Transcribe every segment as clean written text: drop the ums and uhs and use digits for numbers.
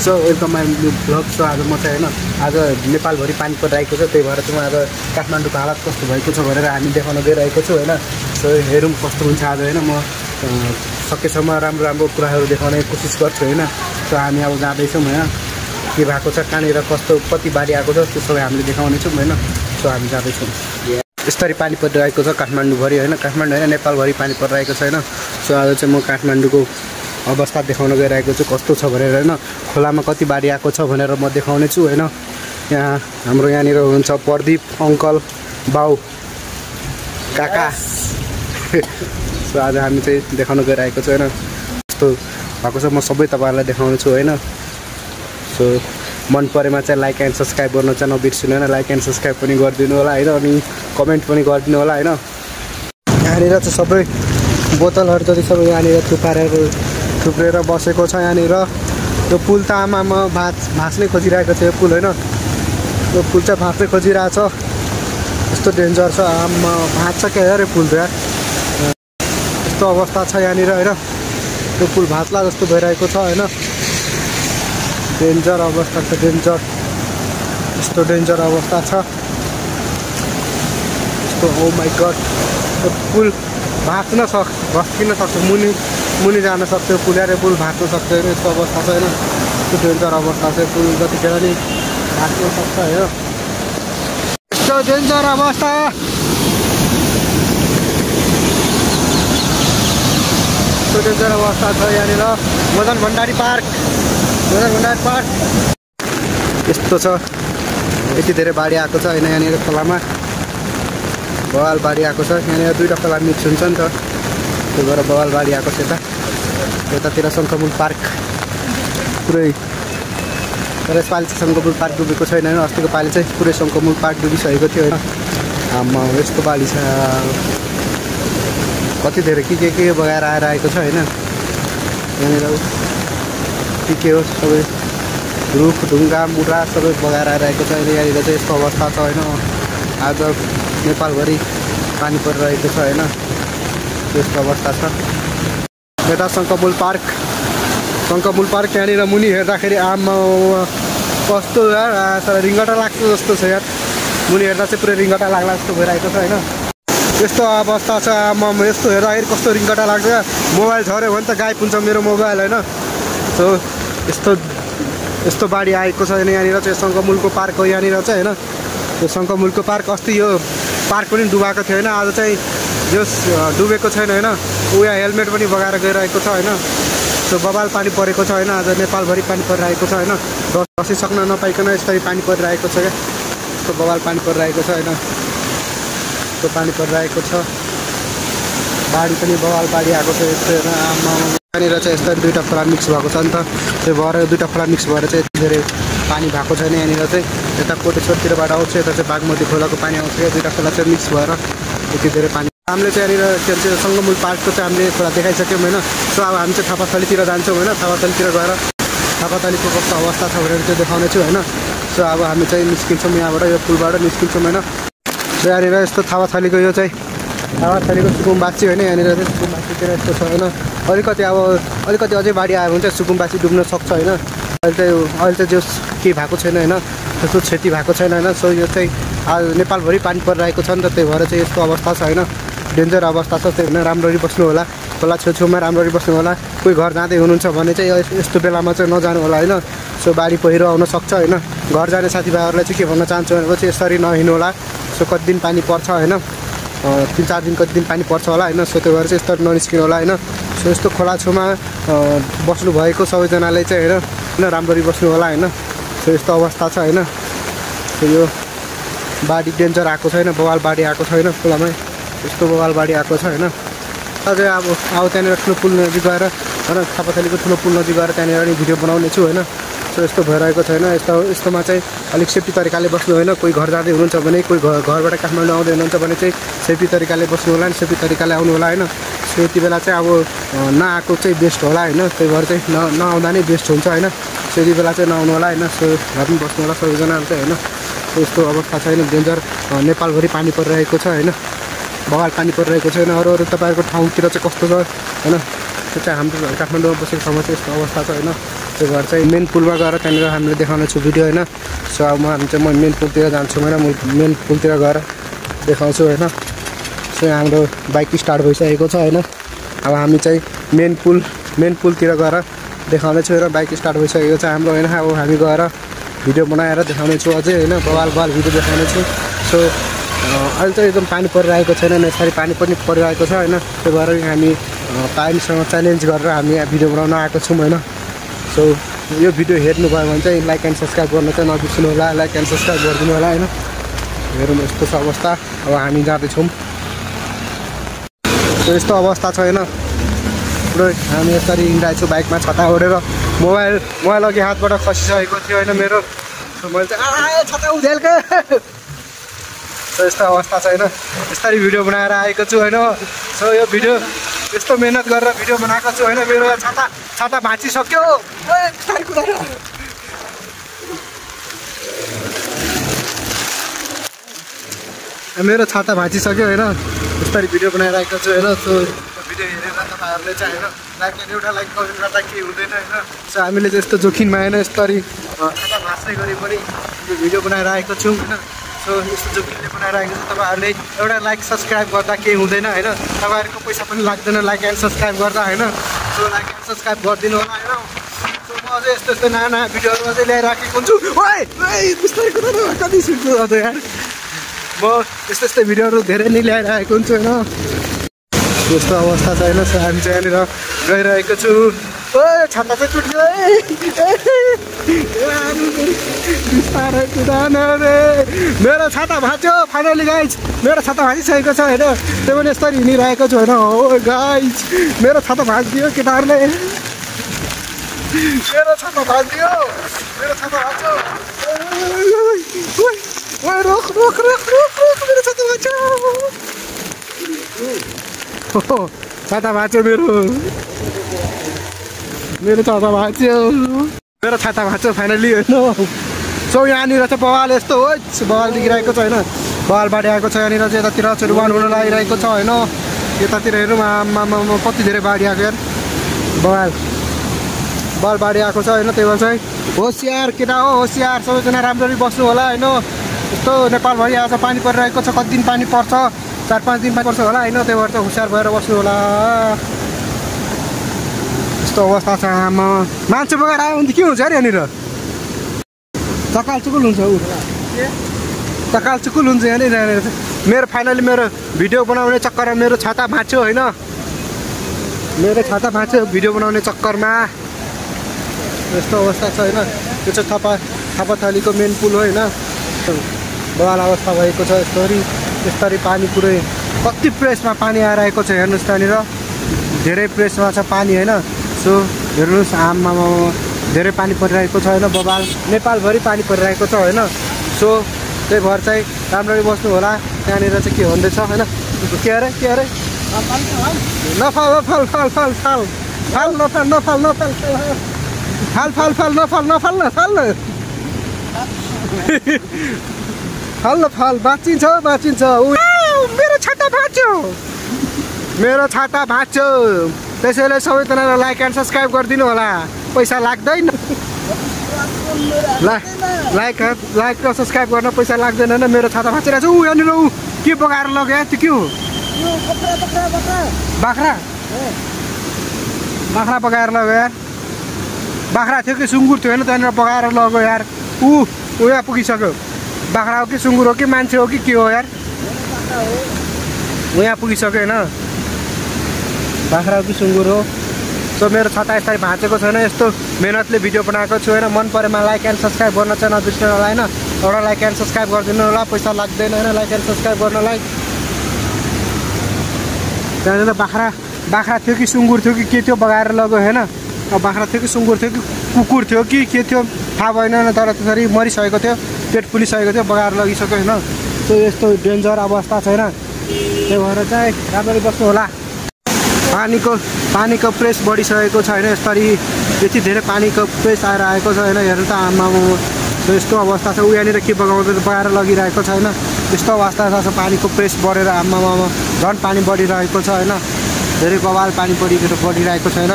So welcome my new blog. So आज म चाहिँ होइन आज नेपालभरि पानी परिरहेको छ, त्यही भएर चाहिँ म आज काठमाडौँको हालत कस्तो भएको छ भनेर हामी देखाउन गइरहेको छु होइन। सो हेरौँ कस्तो हुन्छ आज होइन। म सकेसम्म राम्रो राम्रो कुराहरू देखाउने कोसिस गर्छु होइन। सो हामी अब जाँदैछौँ होइन, के भएको छ, कहाँनिर कस्तो कति बाढी आएको छ त्यो सबै हामीले देखाउनेछौँ होइन। सो हामी जाँदैछौँ। यसरी पानी परिरहेको छ काठमाडौँभरि होइन, काठमाडौँ होइन नेपालभरि पानी परिरहेको छ होइन। सो आज चाहिँ म काठमाडौँको अवस्था देखाउन गइरहेको छु कस्तो छ भनेर होइन। खोलामा कति बाढी आएको छ भनेर म देखाउने छु होइन। यहाँ हाम्रो यहाँनिर हुनुहुन्छ प्रदीप अङ्कल, बाउ, काका। सो आज हामी चाहिँ देखाउन गइरहेको छु होइन। यस्तो भएको छ, म सबै तपाईँहरूलाई देखाउने छु होइन। सो मन परेमा चाहिँ लाइक एन्ड सब्सक्राइब गर्न चाहिँ नबिर्सिनु होइन। लाइक एन्ड सब्सक्राइब पनि गरिदिनु होला होइन, अनि कमेन्ट पनि गरिदिनु होला होइन। यहाँनिर चाहिँ सबै बोतलहरू जति सबै यहाँनिर थुप्रेर बसेको छ यहाँनिर। यो पुल त आमामा भाँच्नै खोजिरहेको छ यो पुल होइन। यो पुल चाहिँ भाँच्नै खोजिरहेछ, यस्तो डेन्जर छ। आमा भाँच्छ क्या अरे पुल त यार, यस्तो अवस्था छ यहाँनिर होइन। यो पुल भाँच्ला जस्तो भइरहेको छ होइन। डेन्जर अवस्था छ, डेन्जर, यस्तो डेन्जर अवस्था छ यस्तो। ओ माई गड, यो पुल भाँच्न भत्किन सक्छ, मुनि जान सक्छ यो पुल यार। पुल भाँच्न सक्छ होइन, यस्तो अवस्था छ होइन। यस्तो डेन्जर अवस्था छ, पुल जतिखेर नि भाँच्न सक्छ होइन। यस्तो डेन्जर अवस्था, यस्तो डेन्जर अवस्था छ यहाँनिर। मदन भण्डारी पार्क यस्तो छ। यति धेरै बाढी आएको छ होइन यहाँनिर खोलामा, बवाल बाढी आएको छ यहाँनिर। दुईवटा खोला मिक्स हुन्छ नि त, त्यही भएर बवाल बाढी आएको छ। यतातिर शङ्खपुल पार्क पुरै, तर यसपालि चाहिँ शङ्खपुल पार्क डुबेको छैन होइन। अस्तिको पालि चाहिँ पुरै शङ्खपुल पार्क डुबिसकेको थियो होइन। आमा यस्तो बाढी छ, कति धेरै के बगाएर आइरहेको छ होइन यहाँनिर। के हो सबै रुख ढुङ्गा मुढा सबै बगाएर आइरहेको छ होइन यहाँनिर चाहिँ। यस्तो अवस्था छ होइन। आज नेपालभरि पानी परिरहेको छ होइन, यस्तो अवस्था छ। यता शङ्खपुल पार्क यहाँनिर मुनि हेर्दाखेरि आमा कस्तो यार रिङ्गटा लाग्छ जस्तो छ यार। मुनि हेर्दा चाहिँ पुरै रिङ्गटा लाग्ला जस्तो भइरहेको छ होइन। यस्तो अवस्था छ आमा, यस्तो हेर्दाखेरि कस्तो रिङ्गटा लाग्छ। मोबाइल झऱ्यो भने त गायब हुन्छ मेरो मोबाइल होइन। सो यस्तो बाढी आएको छ होइन यहाँनिर चाहिँ। शङ्खमुलको पार्क हो यहाँनिर चाहिँ होइन। यो शङ्खमुलको पार्क, अस्ति यो पार्क पनि डुबाएको थियो होइन। आज चाहिँ यो डुबेको छैन होइन। यहाँ हेलमेट पनि बगाएर गइरहेको छ होइन। सो बवाल पानी परेको छ होइन। आज नेपालभरि पानी परिरहेको छ होइन। बसिसक्न नपाइकन यस्तै पानी परिरहेको छ क्या। यस्तो बवाल पानी परिरहेको छ होइन। यस्तो पानी परिरहेको छ, बाढी पनि बवाल बाढी आएको छ यस्तो होइन। यहाँनिर चाहिँ यस्तो दुईवटा खोला मिक्स भएको छ नि त, त्यो भएर दुईवटा खोला मिक्स भएर चाहिँ यति धेरै पानी भएको छैन यहाँनिर चाहिँ। यता कोटेश्वरतिरबाट आउँछ, यता चाहिँ बागमती खोलाको पानी आउँछ क्या। दुईवटा खोला चाहिँ मिक्स भएर यति धेरै पानी। हामीले चाहिँ यहाँनिर के भन्छ शङ्खमुल पार्कको चाहिँ हामीले खोला देखाइसक्यौँ होइन। सो अब हामी चाहिँ थापाथलीतिर जान्छौँ होइन। थापाथलीतिर गएर थापाथलीको कस्तो अवस्था छ भनेर चाहिँ देखाउने छु होइन। सो अब हामी चाहिँ निस्किन्छौँ यहाँबाट, यो पुलबाट निस्किन्छौँ होइन। सो यहाँनिर यस्तो थापाथलीको यो चाहिँ थापाथलीको सुकुम्बासी होइन। यहाँनिर चाहिँ सुकुम्बासीतिर यस्तो छ होइन। अलिकति अझै बाढी आयो भने चाहिँ सुकुम्बासी डुब्न सक्छ होइन। अहिले चाहिँ जो केही भएको छैन होइन, त्यस्तो क्षति भएको छैन होइन। सो यो चाहिँ आज नेपालभरि पानी परिरहेको छ नि त, त्यही भएर चाहिँ यस्तो अवस्था छ होइन। डेन्जर अवस्था छ, त्यही भएर राम्ररी बस्नु होला, खोला छेउछेउमा राम्ररी बस्नु होला। कोही घर जाँदै हुनुहुन्छ भने चाहिँ यस्तो बेलामा चाहिँ नजानु होला होइन। सो बाढी पहिरो आउन सक्छ होइन। घर जाने साथीभाइहरूलाई चाहिँ के भन्न चाहन्छु भनेपछि यसरी नहिँड्नु होला। सो कति दिन पानी पर्छ होइन, 3-4 दिन कति दिन पानी पर्छ होला होइन। सो त्यही भएर चाहिँ यस्तो ननिस्किनु होला होइन। सो यस्तो खोला छेउमा बस्नुभएको सबैजनाले चाहिँ होइन राम्ररी बस्नु होला होइन। सो यस्तो अवस्था छ होइन। सो यो बाढी डेन्जर आएको छैन, बवाल बाढी आएको छैन खोलामा, यस्तो बवाल बाढी आएको छ होइन। अझै अब त्यहाँनिर ठुलो पुल नजिक गएर होइन, थापाथलीको ठुलो पुल नजिक गएर त्यहाँनिर नि भिडियो बनाउने छु होइन। सो यस्तो भइरहेको छैन। यस्तोमा चाहिँ अलिक सेफ्टी तरिकाले बस्नु होइन। कोही घर जाँदै हुनुहुन्छ भने, कोही घरबाट काठमाडौँ आउँदै हुनुहुन्छ भने चाहिँ सेफ्टी तरिकाले बस्नु होला नि, सेफ्टी तरिकाले आउनु होला होइन। सो यति बेला चाहिँ अब नआएको चाहिँ बेस्ट होला होइन। त्यही भएर चाहिँ नआउँदा नै बेस्ट हुन्छ होइन। सो यति बेला चाहिँ नआउनु होला होइन। सो घरमा बस्नु होला सबैजनाहरू चाहिँ होइन। यस्तो अवस्था छैन, डेन्जर। नेपालभरि पानी परिरहेको छ होइन, बवाल पानी परिरहेको छैन। अरू तपाईँहरूको ठाउँतिर चाहिँ कस्तो छ होइन, त्यो चाहिँ हाम्रो काठमाडौँमा बसेको ठाउँमा चाहिँ यस्तो अवस्था छ होइन। त्यो घर चाहिँ मेन पुलमा गएर त्यहाँनिर हामीले देखाउनेछु भिडियो होइन। सो अब म मेन पुलतिर जान्छु होइन, म मेन पुलतिर गएर देखाउँछु होइन। सो हाम्रो बाइक स्टार्ट भइसकेको छ होइन। अब हामी चाहिँ मेन पुलतिर गएर देखाउनेछु र बाइक स्टार्ट भइसकेको छ हाम्रो होइन। अब हामी गएर भिडियो बनाएर देखाउनेछु अझै होइन, बवाल भिडियो देखाउनेछु। सो अहिले चाहिँ एकदम पानी परिरहेको छैन, यसरी पानी पनि परिरहेको छ होइन। त्यो भएर हामी पानीसँग च्यालेन्ज गरेर हामी भिडियो बनाउन आएको छौँ होइन। सो यो भिडियो हेर्नुभयो भने चाहिँ लाइक एन्ड सब्सक्राइब गर्न चाहिँ नबिर्सिनु होला, लाइक एन्ड सब्सक्राइब गरिदिनु होला होइन। हेरौँ यस्तो छ अवस्था। अब हामी जाँदैछौँ। यस्तो अवस्था छ होइन। पुरै हामी यसरी हिँडिरहेको छु बाइकमा छता ओढेर। मोबाइल अघि हातबाट खसिसकेको थियो होइन मेरो। मैले चाहिँ छता उधेलको। यस्तो अवस्था छ होइन। यसरी भिडियो बनाएर आएको छु होइन। सो यो भिडियो यस्तो मेहनत गरेर भिडियो बनाएको छु होइन। मेरो छाता भाँचिसक्यो। मेरो छाता भाँचिसक्यो होइन। यसरी भिडियो बनाएर आएको छु होइन। सो भिडियो हेरेर तपाईँहरूले चाहिँ होइन एउटा लाइक कमेन्ट गर्दा केही हुँदैन होइन। सो हामीले चाहिँ यस्तो जोखिममा होइन यसरी छाता भाँच्ने गरी पनि यो भिडियो बनाएर आएको छौँ होइन। सो यस्तो जोखिमले बनाएर आएको छ। तपाईँहरूले एउटा लाइक सब्सक्राइब गर्दा केही हुँदैन होइन। तपाईँहरूको पैसा पनि लाग्दैन लाइक एन्ड सब्सक्राइब गर्दा होइन। सो लाइक एन्ड सब्सक्राइब गरिदिनु होला होइन। सो म अझै यस्तो नयाँ भिडियोहरू अझै ल्याइराखेको हुन्छु। बिस्तारै कुरा कति सुन्छु अझ यार। म यस्तो भिडियोहरू धेरै नै ल्याइरहेको हुन्छु होइन। यस्तो अवस्था छ होइन। सो हामी चाहिँ यहाँनिर गइरहेको छु। छाता चाहिँ टुट्यो बिस्तारै कुदान रे। मेरो छाता भाँच्यो फाइनली गाइज। मेरो छाता भाँचिसकेको छ होइन। त्यो पनि यस्तरी हिँडिरहेको छु होइन। हो गाइज मेरो छाता भाँचिदियो केटाहरूले। मेरो छाता भाँचिदियो। मेरो छाता भाँच्यो। रोक मेरो छाता भाँच्यो। छाता भाँच्यो मेरो छाता भाँच्यो। मेरो छाता भाँच्यो फाइनली होइन। सो यहाँनिर चाहिँ बवाल यस्तो हो बवाल देखिरहेको छ होइन। बवाल बाढी आएको छ यहाँनिर चाहिँ। यतातिर चुरुवान हुन लागिरहेको छ होइन। यतातिर हेरौँ आमामा कति धेरै बाढी आएको यार। बवाल बाढी आएको छ होइन। त्यही भएर चाहिँ होसियार केटा हो होसियार। सबैजना राम्ररी बस्नु होला होइन। यस्तो नेपालभरि आज पानी परिरहेको छ। कति दिन पानी पर्छ 4-5 दिन पर्छ होला होइन। त्यही भएर चाहिँ होसियार भएर बस्नु होला। यस्तो अवस्था छ। आमा मान्छे बगेर आयो भने त के हुन्छ अरे यहाँनिर। चकाल चुकुल हुन्छ यहाँनिर। मेरो फाइनली मेरो भिडियो बनाउने चक्करमा मेरो छाता भाँच्यो होइन। मेरो छाता भाँच्यो भिडियो बनाउने चक्करमा। यस्तो अवस्था छ होइन। त्यो चाहिँ थापाथलीको मेन पुल हो होइन। बवाल अवस्था भएको छ। यस्तरी पानी पुरै कति प्रेसमा पानी आइरहेको छ हेर्नुहोस्। त्यहाँनिर धेरै प्रेसमा छ पानी होइन। सो हेर्नुहोस् आमामा धेरै पानी परिरहेको छ होइन। बवाल नेपालभरि पानी परिरहेको छ होइन। सो त्यही भएर चाहिँ राम्ररी बस्नु होला। त्यहाँनिर चाहिँ के हुँदैछ होइन। के अरे नफाल बाँचिन्छ। मेरो छाता भाँच्यो। त्यसैले सबैजनाले लाइक एन्ड सब्सक्राइब गरिदिनु होला। पैसा लाग्दैन। लाइक र सब्सक्राइब गर्न पैसा लाग्दैन होइन। मेरो छाता भाँचिरहेको छ। यहाँनिर के बगाएर लग्यो त्यो के हो। बाख्रा बगाएर लग्यो यार। बाख्रा थियो कि सुँगुर थियो होइन। त्यहाँनिर बगाएर लग्यो यार। यहाँ पुगिसक्यो। बाख्रा हो कि सुँगुर हो कि मान्छे हो कि के हो यार। यहाँ पुगिसक्यो होइन। बाख्रा हो कि सुँगुर हो। सो मेरो छाता यसरी भाँचेको छैन। यस्तो मेहनतले भिडियो बनाएको छु होइन। मन परेमा लाइक एन्ड सब्सक्राइब गर्न चाहिँ नबिर्सिनु होला होइन। एउटा लाइक एन्ड सब्सक्राइब गरिदिनु होला। पैसा लाग्दैन होइन लाइक एन्ड सब्सक्राइब गर्नलाई। त्यहाँनिर बाख्रा थियो कि सुँगुर थियो कि के थियो बगाएर लग्यो होइन। अब बाख्रा थियो कि सुँगुर थियो कि कुकुर थियो कि के थियो थाहा भएन। तर त्यसरी मरिसकेको थियो। पेट फुलिसकेको थियो बगाएर लगिसक्यो होइन। सो यस्तो डेन्जर अवस्था छैन। त्यही भएर चाहिँ राम्ररी बस्नु होला। पानीको प्रेस बढिसकेको छ होइन। यसरी यति धेरै पानीको प्रेस आएर आएको छ होइन। हेर्नु त आमामा यस्तो अवस्था छ। यहाँनिर के बगाएर लगिरहेको छ होइन। यस्तो अवस्था छ। पानीको प्रेस बढेर आमामा झन् पानी बढिरहेको छ होइन। धेरै बवाल पानी बढिरहेको छ होइन।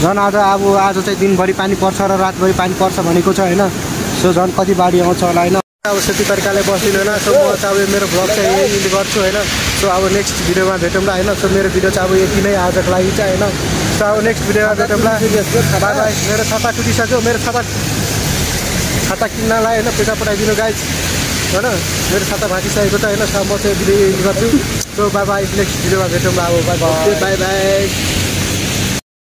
झन् आज चाहिँ दिनभरि पानी पर्छ र रातभरि पानी पर्छ भनेको छ होइन। सो झन् कति बाढी आउँछ होला होइन। अब त्यति तरिकाले बस्दिनँ होइन। सो म चाहिँ अब मेरो भ्लग चाहिँ यही गर्छु होइन। सो अब नेक्स्ट भिडियोमा भेटौँला होइन। सो मेरो भिडियो चाहिँ अब यति नै आजको लागि चाहिँ होइन। सो अब नेक्स्ट भिडियोमा भेटौँला। By by. मेरो छाता टुटिसक्यो। मेरो छाता किन्नलाई होइन पैसा पठाइदिनु गाइज होइन। मेरो छाता भाँचिसकेको छ होइन। सो म चाहिँ भिडियो एन्ड गर्छु। So by by. नेक्स्ट भिडियोमा भेटौँला अब बाई बाई।